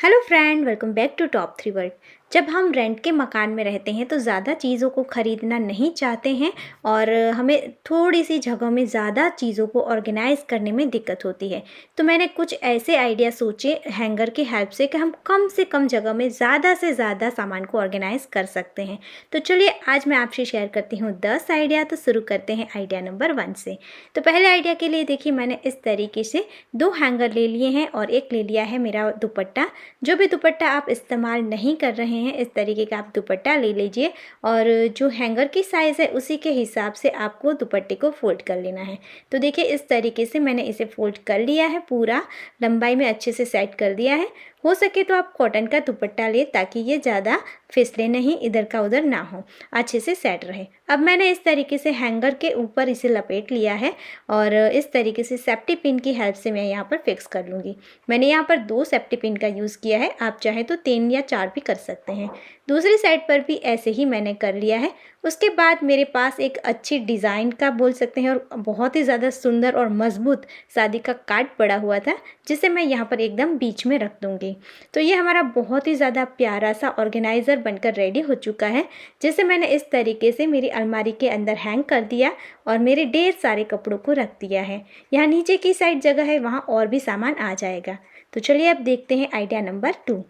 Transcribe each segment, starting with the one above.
Hello friend, welcome back to top 3 world. जब हम rent के मकान में रहते हैं तो ज़्यादा चीज़ों को ख़रीदना नहीं चाहते हैं और हमें थोड़ी सी जगह में ज़्यादा चीज़ों को ऑर्गेनाइज़ करने में दिक्कत होती है। तो मैंने कुछ ऐसे आइडिया सोचे हैंगर की हेल्प से कि हम कम से कम जगह में ज़्यादा से ज़्यादा सामान को ऑर्गेनाइज़ कर सकते हैं। तो चलिए आज मैं आपसे शेयर करती हूँ 10 आइडिया। तो शुरू करते हैं आइडिया नंबर 1 से। तो पहले आइडिया के लिए देखिए मैंने इस तरीके से 2 हैंगर ले लिए हैं और एक ले लिया है मेरा दुपट्टा। जो भी दुपट्टा आप इस्तेमाल नहीं कर रहे हैं इस तरीके का आप दुपट्टा ले लीजिए और जो हैंगर की साइज़ है उसी के हिसाब से आपको दुपट्टे को फोल्ड कर लेना है। तो देखिए इस तरीके से मैंने इसे फोल्ड कर लिया है, पूरा लंबाई में अच्छे से सेट कर दिया है। हो सके तो आप कॉटन का दुपट्टा ले ताकि ये ज़्यादा फिसले नहीं, इधर का उधर ना हो, अच्छे से सेट रहे। अब मैंने इस तरीके से हैंगर के ऊपर इसे लपेट लिया है और इस तरीके से सेफ्टी पिन की हेल्प से मैं यहाँ पर फिक्स कर लूँगी। मैंने यहाँ पर 2 सेफ्टी पिन का यूज़ किया है, आप चाहे तो 3 या 4 भी कर सकते हैं। दूसरी साइड पर भी ऐसे ही मैंने कर लिया है। उसके बाद मेरे पास एक अच्छी डिज़ाइन का बोल सकते हैं और बहुत ही ज़्यादा सुंदर और मजबूत शादी का कार्ड पड़ा हुआ था, जिसे मैं यहाँ पर एकदम बीच में रख दूँगी। तो ये हमारा बहुत ही ज़्यादा प्यारा सा ऑर्गेनाइज़र बनकर रेडी हो चुका है, जिसे मैंने इस तरीके से मेरी अलमारी के अंदर हैंग कर दिया और मेरे ढेर सारे कपड़ों को रख दिया है। यहाँ नीचे की साइड जगह है, वहाँ और भी सामान आ जाएगा। तो चलिए अब देखते हैं आइडिया नंबर 2।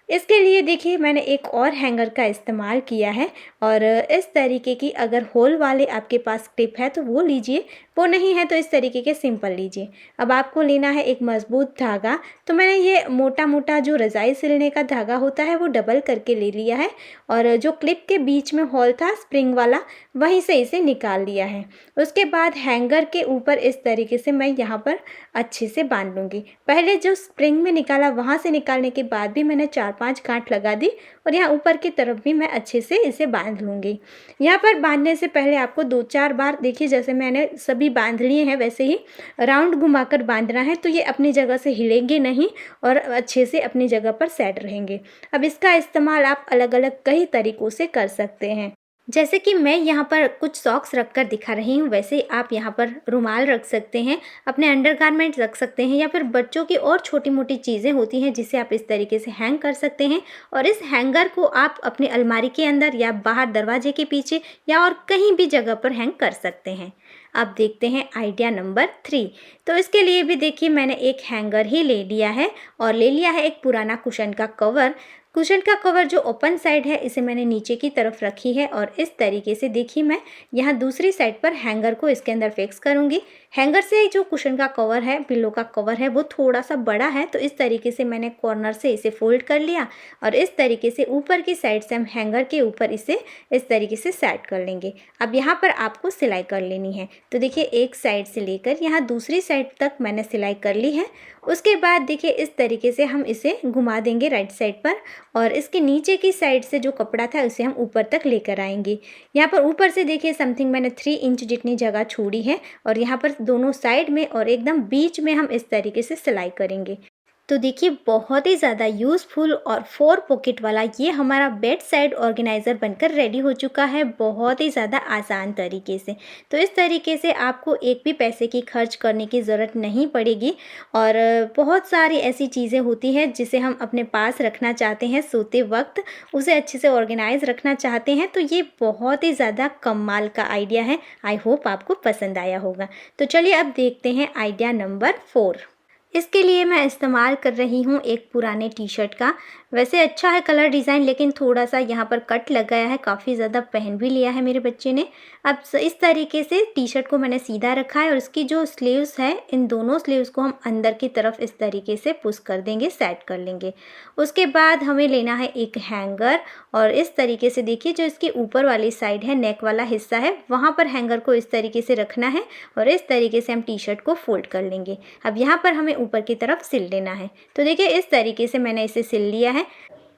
इसके लिए देखिए मैंने एक और हैंगर का इस्तेमाल किया है और इस तरीके की अगर होल वाले आपके पास क्लिप है तो वो लीजिए, वो नहीं है तो इस तरीके के सिंपल लीजिए। अब आपको लेना है एक मजबूत धागा। तो मैंने ये मोटा मोटा जो रज़ाई सिलने का धागा होता है वो डबल करके ले लिया है और जो क्लिप के बीच में होल था स्प्रिंग वाला, वहीं से इसे निकाल लिया है। उसके बाद हैंगर के ऊपर इस तरीके से मैं यहाँ पर अच्छे से बांध लूँगी। पहले जो स्प्रिंग में निकाला वहाँ से निकालने के बाद भी मैंने 4-5 गांठ लगा दी और यहाँ ऊपर की तरफ भी मैं अच्छे से इसे बांध लूँगी। यहाँ पर बांधने से पहले आपको 2-4 बार देखिए, जैसे मैंने सभी बांध लिए हैं वैसे ही राउंड घुमाकर बांधना है, तो ये अपनी जगह से हिलेंगे नहीं और अच्छे से अपनी जगह पर सेट रहेंगे। अब इसका इस्तेमाल आप अलग अलग कई तरीक़ों से कर सकते हैं। जैसे कि मैं यहाँ पर कुछ सॉक्स रख कर दिखा रही हूँ, वैसे ही आप यहाँ पर रुमाल रख सकते हैं, अपने अंडरगारमेंट्स रख सकते हैं या फिर बच्चों की और छोटी मोटी चीज़ें होती हैं जिसे आप इस तरीके से हैंग कर सकते हैं। और इस हैंगर को आप अपनी अलमारी के अंदर या बाहर दरवाजे के पीछे या और कहीं भी जगह पर हैंग कर सकते हैं। अब देखते हैं आइडिया नंबर 3। तो इसके लिए भी देखिए मैंने एक हैंगर ही ले लिया है और ले लिया है एक पुराना कुशन का कवर। कुशन का कवर जो ओपन साइड है इसे मैंने नीचे की तरफ रखी है और इस तरीके से देखिए मैं यहाँ दूसरी साइड पर हैंगर को इसके अंदर फिक्स करूँगी। हैंगर से जो कुशन का कवर है, पिलो का कवर है, वो थोड़ा सा बड़ा है, तो इस तरीके से मैंने कॉर्नर से इसे फोल्ड कर लिया और इस तरीके से ऊपर की साइड से हम हैंगर के ऊपर इसे इस तरीके से सेट कर लेंगे। अब यहाँ पर आपको सिलाई कर लेनी है। तो देखिए एक साइड से लेकर यहाँ दूसरी साइड तक मैंने सिलाई कर ली है। उसके बाद देखिए इस तरीके से हम इसे घुमा देंगे राइट साइड पर और इसके नीचे की साइड से जो कपड़ा था उसे हम ऊपर तक लेकर आएंगे। यहाँ पर ऊपर से देखिए समथिंग मैंने 3 इंच जितनी जगह छोड़ी है और यहाँ पर दोनों साइड में और एकदम बीच में हम इस तरीके से सिलाई करेंगे। तो देखिए बहुत ही ज़्यादा यूज़फुल और 4 पॉकेट वाला ये हमारा बेड साइड ऑर्गेनाइज़र बनकर रेडी हो चुका है, बहुत ही ज़्यादा आसान तरीके से। तो इस तरीके से आपको एक भी पैसे की खर्च करने की ज़रूरत नहीं पड़ेगी और बहुत सारी ऐसी चीज़ें होती हैं जिसे हम अपने पास रखना चाहते हैं सोते वक्त, उसे अच्छे से ऑर्गेनाइज रखना चाहते हैं। तो ये बहुत ही ज़्यादा कमाल का आइडिया है। आई होप आपको पसंद आया होगा। तो चलिए अब देखते हैं आइडिया नंबर 4। इसके लिए मैं इस्तेमाल कर रही हूँ एक पुराने टी शर्ट का। वैसे अच्छा है कलर डिज़ाइन, लेकिन थोड़ा सा यहाँ पर कट लग गया है, काफ़ी ज़्यादा पहन भी लिया है मेरे बच्चे ने। अब इस तरीके से टी शर्ट को मैंने सीधा रखा है और इसकी जो स्लीव्स है, इन दोनों स्लीव्स को हम अंदर की तरफ इस तरीके से पुश कर देंगे, सेट कर लेंगे। उसके बाद हमें लेना है एक हैंगर और इस तरीके से देखिए जो इसकी ऊपर वाली साइड है, नेक वाला हिस्सा है, वहाँ पर हैंगर को इस तरीके से रखना है और इस तरीके से हम टी शर्ट को फोल्ड कर लेंगे। अब यहाँ पर हमें ऊपर की तरफ सिल लेना है। तो देखिए इस तरीके से मैंने इसे सिल लिया है।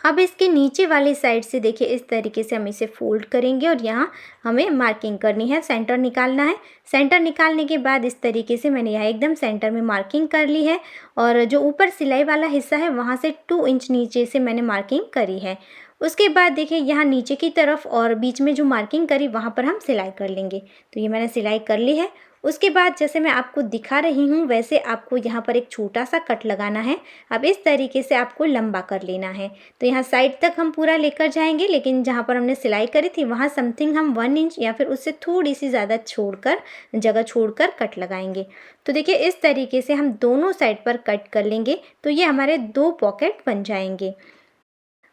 अब इसके नीचे वाली साइड से देखिए इस तरीके से हम इसे फोल्ड करेंगे और यहाँ हमें मार्किंग करनी है, सेंटर निकालना है। सेंटर निकालने के बाद इस तरीके से मैंने यहाँ एकदम सेंटर में मार्किंग कर ली है और जो ऊपर सिलाई वाला हिस्सा है वहाँ से 2 इंच नीचे से मैंने मार्किंग करी है। उसके बाद देखिए यहाँ नीचे की तरफ और बीच में जो मार्किंग करी वहाँ पर हम सिलाई कर लेंगे। तो ये मैंने सिलाई कर ली है। उसके बाद जैसे मैं आपको दिखा रही हूँ वैसे आपको यहाँ पर एक छोटा सा कट लगाना है। अब इस तरीके से आपको लंबा कर लेना है। तो यहाँ साइड तक हम पूरा लेकर जाएंगे, लेकिन जहाँ पर हमने सिलाई करी थी वहाँ समथिंग हम 1 इंच या फिर उससे थोड़ी सी ज़्यादा छोड़कर, जगह छोड़कर कट लगाएंगे। तो देखिए इस तरीके से हम दोनों साइड पर कट कर लेंगे तो ये हमारे 2 पॉकेट बन जाएंगे।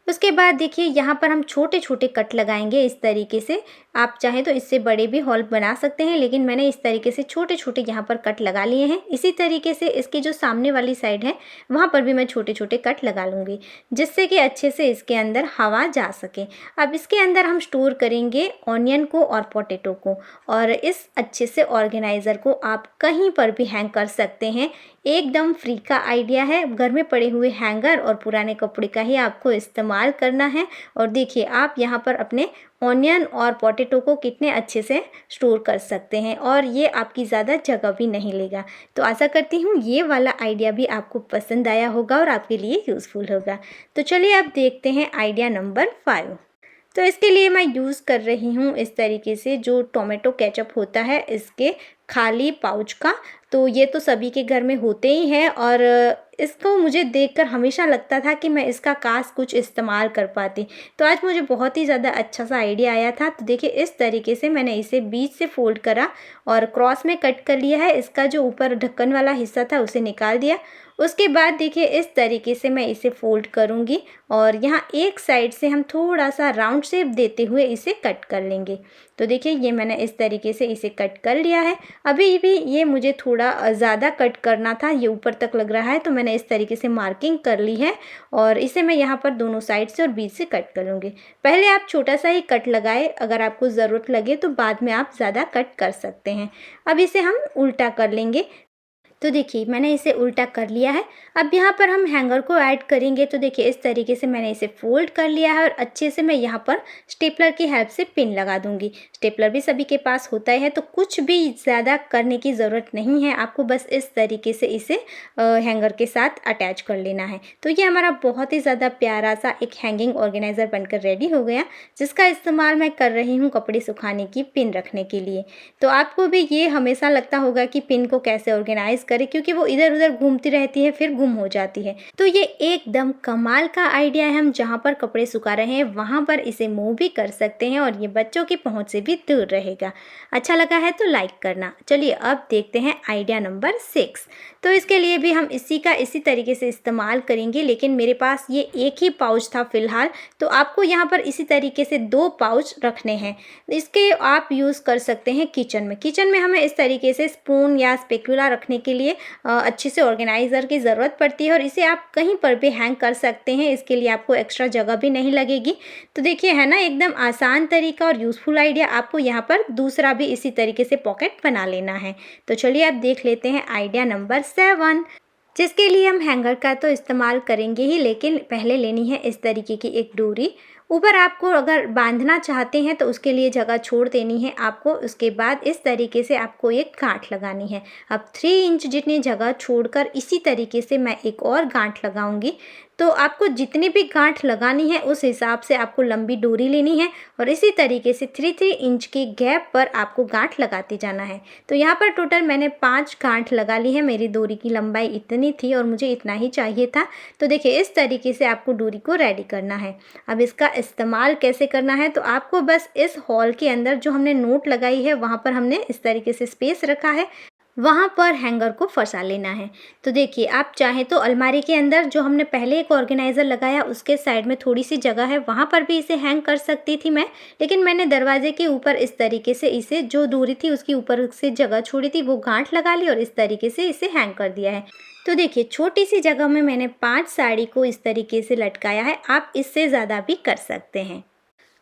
उसके बाद देखिए यहाँ पर हम छोटे छोटे कट लगाएंगे इस तरीके से। आप चाहें तो इससे बड़े भी हॉल बना सकते हैं, लेकिन मैंने इस तरीके से छोटे छोटे यहाँ पर कट लगा लिए हैं। इसी तरीके से इसकी जो सामने वाली साइड है वहाँ पर भी मैं छोटे छोटे कट लगा लूँगी, जिससे कि अच्छे से इसके अंदर हवा जा सके। अब इसके अंदर हम स्टोर करेंगे ऑनियन को और पोटैटो को, और इस अच्छे से ऑर्गेनाइज़र को आप कहीं पर भी हैंग कर सकते हैं। एकदम फ्री का आइडिया है, घर में पड़े हुए हैंगर और पुराने कपड़े का ही आपको इस्तेमाल करना है। और देखिए आप यहाँ पर अपने ऑनियन और पोटैटो को कितने अच्छे से स्टोर कर सकते हैं, और ये आपकी ज़्यादा जगह भी नहीं लेगा। तो आशा करती हूँ ये वाला आइडिया भी आपको पसंद आया होगा और आपके लिए यूज़फुल होगा। तो चलिए अब देखते हैं आइडिया नंबर 5। तो इसके लिए मैं यूज़ कर रही हूँ इस तरीके से जो टोमेटो केचप होता है इसके खाली पाउच का। तो ये तो सभी के घर में होते ही हैं, और इसको मुझे देखकर हमेशा लगता था कि मैं इसका काश कुछ इस्तेमाल कर पाती। तो आज मुझे बहुत ही ज़्यादा अच्छा सा आइडिया आया था। तो देखिए इस तरीके से मैंने इसे बीच से फोल्ड करा और क्रॉस में कट कर लिया है। इसका जो ऊपर ढक्कन वाला हिस्सा था उसे निकाल दिया। उसके बाद देखिए इस तरीके से मैं इसे फोल्ड करूँगी और यहाँ एक साइड से हम थोड़ा सा राउंड शेप देते हुए इसे कट कर लेंगे। तो देखिए ये मैंने इस तरीके से इसे कट कर लिया है। अभी भी ये मुझे थोड़ा ज़्यादा कट करना था, ये ऊपर तक लग रहा है, तो मैंने इस तरीके से मार्किंग कर ली है और इसे मैं यहाँ पर दोनों साइड से और बीच से कट करूँगी। पहले आप छोटा सा ही कट लगाए, अगर आपको ज़रूरत लगे तो बाद में आप ज़्यादा कट कर सकते हैं। अब इसे हम उल्टा कर लेंगे। तो देखिए मैंने इसे उल्टा कर लिया है। अब यहाँ पर हम हैंगर को ऐड करेंगे। तो देखिए इस तरीके से मैंने इसे फोल्ड कर लिया है और अच्छे से मैं यहाँ पर स्टेपलर की हेल्प से पिन लगा दूंगी। स्टेपलर भी सभी के पास होता है, तो कुछ भी ज़्यादा करने की ज़रूरत नहीं है, आपको बस इस तरीके से इसे हैंगर के साथ अटैच कर लेना है। तो ये हमारा बहुत ही ज़्यादा प्यारा सा एक हैंगिंग ऑर्गेनाइज़र बनकर रेडी हो गया, जिसका इस्तेमाल मैं कर रही हूँ कपड़े सुखाने की पिन रखने के लिए। तो आपको भी ये हमेशा लगता होगा कि पिन को कैसे ऑर्गेनाइज करें, क्योंकि वो इधर उधर घूमती रहती है फिर गुम हो जाती है। तो ये एकदम कमाल का आइडिया है। हम जहाँ पर कपड़े सुखा रहे हैं वहाँ पर इसे मूव भी कर सकते हैं और ये बच्चों की पहुँच से भी दूर रहेगा। अच्छा लगा है तो लाइक करना। चलिए अब देखते हैं आइडिया नंबर 6। तो इसके लिए भी हम इसी तरीके से इस्तेमाल करेंगे, लेकिन मेरे पास ये एक ही पाउच था फ़िलहाल, तो आपको यहाँ पर इसी तरीके से 2 पाउच रखने हैं। इसके आप यूज़ कर सकते हैं किचन में। किचन में हमें इस तरीके से स्पून या स्पैचुला रखने के लिए अच्छे से ऑर्गेनाइज़र की ज़रूरत पड़ती है, और इसे आप कहीं पर भी हैंग कर सकते हैं। इसके लिए आपको एक्स्ट्रा जगह भी नहीं लगेगी। तो देखिए है ना, एकदम आसान तरीका और यूज़फुल आइडिया। आपको यहाँ पर दूसरा भी इसी तरीके से पॉकेट बना लेना है। तो चलिए अब देख लेते हैं आइडिया नंबर 7, जिसके लिए हम हैंगर का तो इस्तेमाल करेंगे ही, लेकिन पहले लेनी है इस तरीके की एक डोरी। ऊपर आपको अगर बांधना चाहते हैं तो उसके लिए जगह छोड़ देनी है आपको। उसके बाद इस तरीके से आपको एक गांठ लगानी है। अब 3 इंच जितनी जगह छोड़कर इसी तरीके से मैं एक और गांठ लगाऊंगी। तो आपको जितनी भी गांठ लगानी है उस हिसाब से आपको लंबी डोरी लेनी है, और इसी तरीके से 3-3 इंच की गैप पर आपको गांठ लगाते जाना है। तो यहाँ पर टोटल मैंने 5 गांठ लगा ली है। मेरी डोरी की लंबाई इतनी थी और मुझे इतना ही चाहिए था। तो देखिए इस तरीके से आपको डोरी को रेडी करना है। अब इसका इस्तेमाल कैसे करना है, तो आपको बस इस हॉल के अंदर जो हमने नोट लगाई है वहाँ पर हमने इस तरीके से स्पेस रखा है, वहाँ पर हैंगर को फंसा लेना है। तो देखिए आप चाहें तो अलमारी के अंदर जो हमने पहले एक ऑर्गेनाइज़र लगाया उसके साइड में थोड़ी सी जगह है, वहाँ पर भी इसे हैंग कर सकती थी मैं, लेकिन मैंने दरवाजे के ऊपर इस तरीके से इसे जो दूरी थी उसकी ऊपर से जगह छोड़ी थी, वो गांठ लगा ली और इस तरीके से इसे हैंग कर दिया है। तो देखिए छोटी सी जगह में मैंने 5 साड़ी को इस तरीके से लटकाया है। आप इससे ज़्यादा भी कर सकते हैं।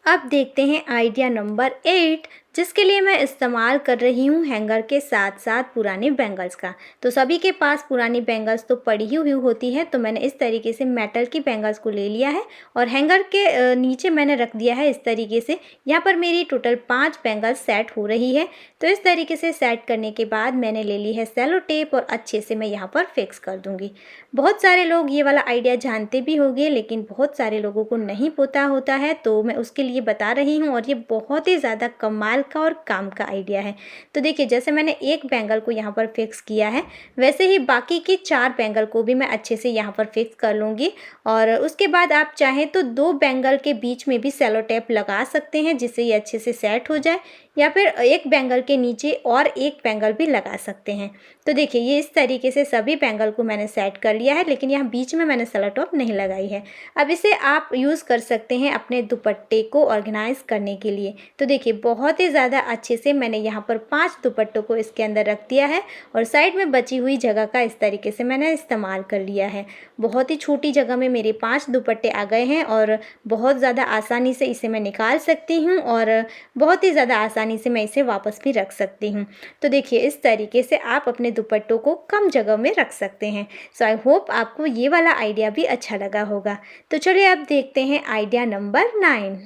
अब देखते हैं आइडिया नंबर 8, जिसके लिए मैं इस्तेमाल कर रही हूँ हैंगर के साथ साथ पुरानी बैंगल्स का। तो सभी के पास पुरानी बैंगल्स तो पड़ी हुई होती है, तो मैंने इस तरीके से मेटल की बैंगल्स को ले लिया है और हैंगर के नीचे मैंने रख दिया है इस तरीके से। यहाँ पर मेरी टोटल 5 बैंगल्स सेट हो रही है। तो इस तरीके से सेट करने के बाद मैंने ले ली है सेलो टेप और अच्छे से मैं यहाँ पर फिक्स कर दूँगी। बहुत सारे लोग ये वाला आइडिया जानते भी होंगे, लेकिन बहुत सारे लोगों को नहीं पता होता है, तो मैं उसके लिए बता रही हूँ। और ये बहुत ही ज़्यादा कमाल का और काम का आइडिया है। तो देखिए जैसे मैंने एक बैंगल को यहाँ पर फिक्स किया है, वैसे ही बाकी की 4 बैंगल को भी मैं अच्छे से यहाँ पर फिक्स कर लूँगी। और उसके बाद आप चाहें तो 2 बैंगल के बीच में भी सेलो टेप लगा सकते हैं, जिससे ये अच्छे से सेट हो जाए, या फिर एक बैंगल के नीचे और एक बैंगल भी लगा सकते हैं। तो देखिए ये इस तरीके से सभी बैंगल को मैंने सेट कर लिया है, लेकिन यहाँ बीच में मैंने सेलो टेप नहीं लगाई है। अब इसे आप यूज़ कर सकते हैं अपने दुपट्टे को ऑर्गेनाइज़ करने के लिए। तो देखिए बहुत ही ज़्यादा अच्छे से मैंने यहाँ पर 5 दुपट्टों को इसके अंदर रख दिया है और साइड में बची हुई जगह का इस तरीके से मैंने इस्तेमाल कर लिया है। बहुत ही छोटी जगह में मेरे 5 दुपट्टे आ गए हैं और बहुत ज़्यादा आसानी से इसे मैं निकाल सकती हूँ और बहुत ही ज़्यादा आसानी से मैं इसे वापस भी रख सकती हूँ। तो देखिए इस तरीके से आप अपने दुपट्टों को कम जगह में रख सकते हैं। सो आई होप आपको ये वाला आइडिया भी अच्छा लगा होगा। तो चलिए अब देखते हैं आइडिया नंबर 9।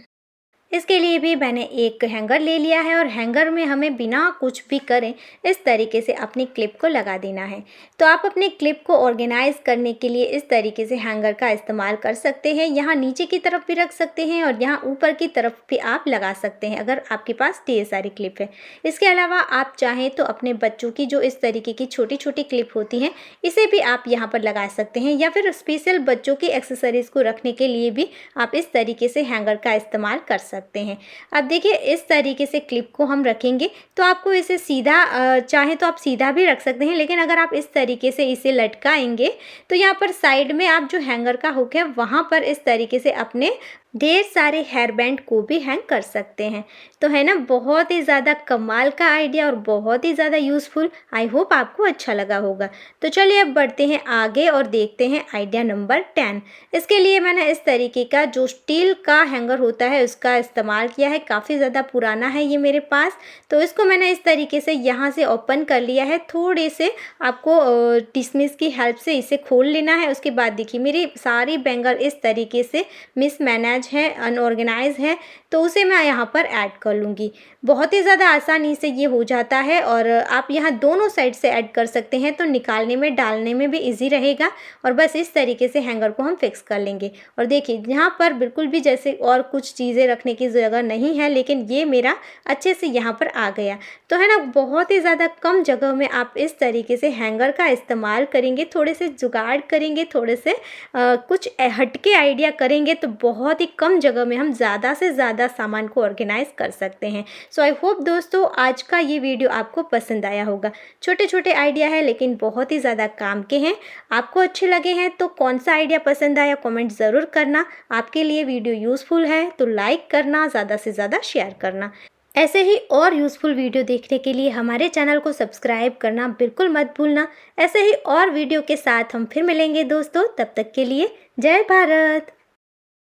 इसके लिए भी मैंने एक हैंगर ले लिया है और हैंगर में हमें बिना कुछ भी करें इस तरीके से अपनी क्लिप को लगा देना है। तो आप अपने क्लिप को ऑर्गेनाइज़ करने के लिए इस तरीके से हैंगर का इस्तेमाल कर सकते हैं। यहाँ नीचे की तरफ भी रख सकते हैं और यहाँ ऊपर की तरफ भी आप लगा सकते हैं अगर आपके पास ढेर सारी क्लिप है। इसके अलावा आप चाहें तो अपने बच्चों की जो इस तरीके की छोटी छोटी क्लिप होती हैं, इसे भी आप यहाँ पर लगा सकते हैं, या फिर स्पेशल बच्चों की एक्सेसरीज़ को रखने के लिए भी आप इस तरीके से हैंगर का इस्तेमाल कर सकते हैं। अब देखिए इस तरीके से क्लिप को हम रखेंगे तो आपको इसे सीधा चाहे तो आप सीधा भी रख सकते हैं, लेकिन अगर आप इस तरीके से इसे लटकाएंगे तो यहाँ पर साइड में आप जो हैंगर का हुक है वहाँ पर इस तरीके से अपने ढेर सारे हेयर बैंड को भी हैंग कर सकते हैं। तो है ना, बहुत ही ज़्यादा कमाल का आइडिया और बहुत ही ज़्यादा यूज़फुल। आई होप आपको अच्छा लगा होगा। तो चलिए अब बढ़ते हैं आगे और देखते हैं आइडिया नंबर 10। इसके लिए मैंने इस तरीके का जो स्टील का हैंगर होता है उसका इस्तेमाल किया है। काफ़ी ज़्यादा पुराना है ये मेरे पास, तो इसको मैंने इस तरीके से यहाँ से ओपन कर लिया है। थोड़े से आपको टिश्मिश की हेल्प से इसे खोल लेना है। उसके बाद देखिए मेरी सारी बैंगल इस तरीके से मिसमैनेज है, अनऑर्गेनाइज है, तो उसे मैं यहाँ पर ऐड कर लूँगी। बहुत ही ज़्यादा आसानी से ये हो जाता है और आप यहाँ दोनों साइड से ऐड कर सकते हैं, तो निकालने में डालने में भी इजी रहेगा। और बस इस तरीके से हैंगर को हम फिक्स कर लेंगे। और देखिए यहाँ पर बिल्कुल भी जैसे और कुछ चीज़ें रखने की जगह नहीं है, लेकिन ये मेरा अच्छे से यहाँ पर आ गया। तो है ना, बहुत ही ज़्यादा कम जगह में आप इस तरीके से हैंगर का इस्तेमाल करेंगे, थोड़े से जुगाड़ करेंगे, थोड़े से कुछ हटके आइडिया करेंगे, तो बहुत ही कम जगह में हम ज़्यादा से ज़्यादा सामान को ऑर्गेनाइज कर सकते हैं। सो आई होप दोस्तों आज का ये वीडियो आपको पसंद आया होगा। छोटे छोटे आइडिया है लेकिन बहुत ही ज़्यादा काम के हैं। आपको अच्छे लगे हैं तो कौन सा आइडिया पसंद आया कमेंट ज़रूर करना। आपके लिए वीडियो यूज़फुल है तो लाइक करना, ज़्यादा से ज़्यादा शेयर करना। ऐसे ही और यूज़फुल वीडियो देखने के लिए हमारे चैनल को सब्सक्राइब करना बिल्कुल मत भूलना। ऐसे ही और वीडियो के साथ हम फिर मिलेंगे दोस्तों, तब तक के लिए जय भारत।